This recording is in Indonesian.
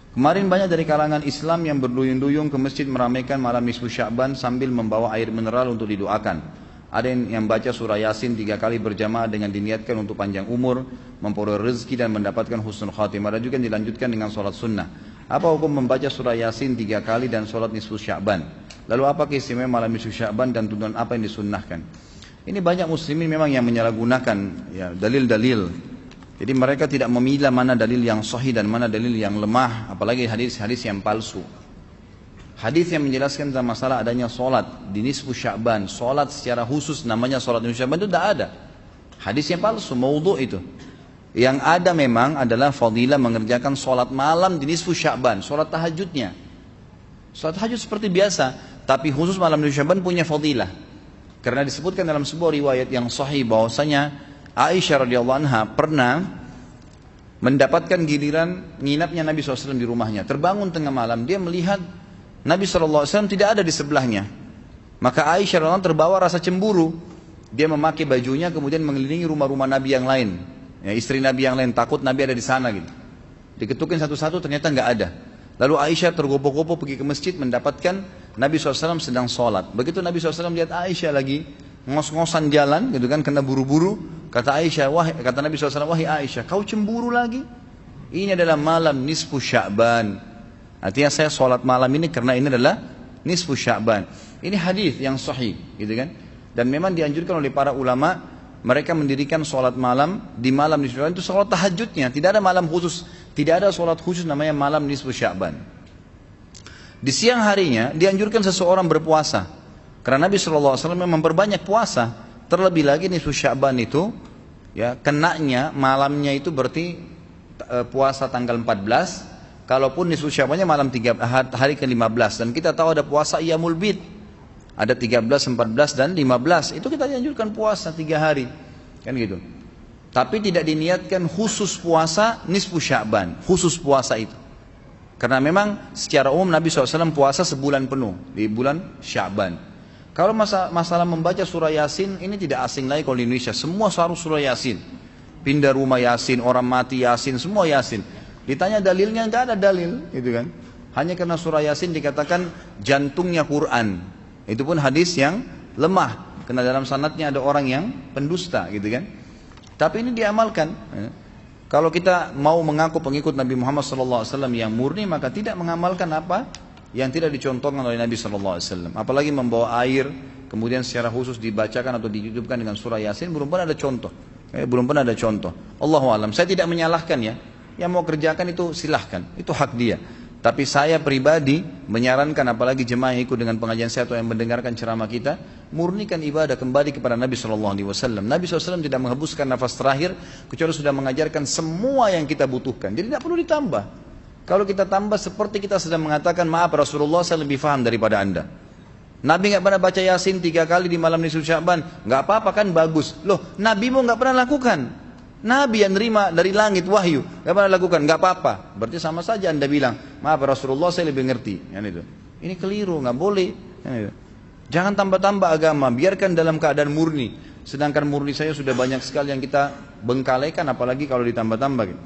Kemarin banyak dari kalangan Islam yang berduyun-duyun ke masjid meramaikan malam nisfu Sya'ban sambil membawa air mineral untuk didoakan. Ada yang baca surah Yasin 3 kali berjamaah dengan diniatkan untuk panjang umur, memperoleh rezeki dan mendapatkan husnul khatimah. Ada juga yang dilanjutkan dengan sholat sunnah. Apa hukum membaca surah Yasin 3 kali dan sholat nisfu Sya'ban? Lalu apa keistimewaan malam nisfu Sya'ban dan tuntunan apa yang disunnahkan? Ini banyak muslimin memang yang menyalahgunakan ya, dalil-dalil. Jadi mereka tidak memilah mana dalil yang sahih dan mana dalil yang lemah, apalagi hadis-hadis yang palsu. Hadis yang menjelaskan tentang masalah adanya solat di nisfu Sya'ban, solat secara khusus namanya solat nisfu Sya'ban itu tidak ada. Hadis yang palsu, maudhu' itu. Yang ada memang adalah fadilah mengerjakan solat malam di nisfu Sya'ban, solat tahajudnya. Solat tahajud seperti biasa, tapi khusus malam nisfu Sya'ban punya fadilah. Karena disebutkan dalam sebuah riwayat yang sahih bahwasanya Aisyah radhiyallahu anha pernah mendapatkan giliran nginapnya Nabi SAW di rumahnya. Terbangun tengah malam, dia melihat Nabi SAW tidak ada di sebelahnya. Maka Aisyah radhiyallahu anha terbawa rasa cemburu. Dia memakai bajunya kemudian mengelilingi rumah-rumah Nabi yang lain. Ya, istri Nabi yang lain takut Nabi ada di sana gitu. Diketukin satu-satu ternyata nggak ada. Lalu Aisyah tergopoh-gopoh pergi ke masjid mendapatkan Nabi SAW sedang sholat. Begitu Nabi SAW lihat Aisyah lagi ngos-ngosan jalan gitu kan, kena buru-buru, kata Nabi SAW, wahai Aisyah, kau cemburu lagi? Ini adalah malam nisfu Sya'ban. Artinya saya sholat malam ini karena ini adalah nisfu Sya'ban. Ini hadis yang sahih gitu kan. Dan memang dianjurkan oleh para ulama, mereka mendirikan sholat malam di malam nisfu Sya'ban itu sholat tahajudnya. Tidak ada malam khusus, tidak ada sholat khusus namanya malam nisfu Sya'ban. Di siang harinya dianjurkan seseorang berpuasa. Karena Nabi SAW memperbanyak puasa. Terlebih lagi nisfu Sya'ban itu ya, kenanya malamnya itu berarti puasa tanggal 14. Kalaupun nisfu Sya'bannya malam hari ke-15. Dan kita tahu ada puasa Iyamul Bid. Ada 13, 14 dan 15. Itu kita dianjurkan puasa 3 hari. Kan gitu. Tapi tidak diniatkan khusus puasa nisfu Sya'ban. Khusus puasa itu. Karena memang secara umum Nabi SAW puasa sebulan penuh. Di bulan Sya'ban. Kalau masalah membaca surah Yasin, ini tidak asing lagi kalau di Indonesia. Semua harus surah Yasin. Pindah rumah Yasin, orang mati Yasin, semua Yasin. Ditanya dalilnya, nggak ada dalil, gitu kan? Hanya karena surah Yasin dikatakan jantungnya Quran. Itu pun hadis yang lemah, karena dalam sanadnya ada orang yang pendusta, gitu kan? Tapi ini diamalkan. Kalau kita mau mengaku pengikut Nabi Muhammad SAW yang murni, maka tidak mengamalkan apa yang tidak dicontohkan oleh Nabi SAW. Apalagi membawa air, kemudian secara khusus dibacakan atau dihidupkan dengan surah Yasin, belum pernah ada contoh. Belum pernah ada contoh. Allahu a'lam. Saya tidak menyalahkan ya. Yang mau kerjakan itu silahkan, itu hak dia. Tapi saya pribadi menyarankan, apalagi jemaah yang ikut dengan pengajian saya atau yang mendengarkan ceramah kita, murnikan ibadah kembali kepada Nabi SAW. Nabi SAW tidak menghembuskan nafas terakhir kecuali sudah mengajarkan semua yang kita butuhkan. Jadi tidak perlu ditambah. Kalau kita tambah seperti kita sedang mengatakan, maaf Rasulullah saya lebih faham daripada anda. Nabi nggak pernah baca Yasin 3 kali di malam nisfu Sya'ban, nggak apa-apa kan, bagus. Loh, Nabi mau nggak pernah lakukan. Nabi yang nerima dari langit wahyu nggak pernah lakukan, nggak apa-apa. Berarti sama saja anda bilang, maaf Rasulullah saya lebih ngerti. Itu. Ini keliru, nggak boleh. Itu. Jangan tambah-tambah agama, biarkan dalam keadaan murni. Sedangkan murni saya sudah banyak sekali yang kita bengkalaikan, apalagi kalau ditambah-tambah. Gitu.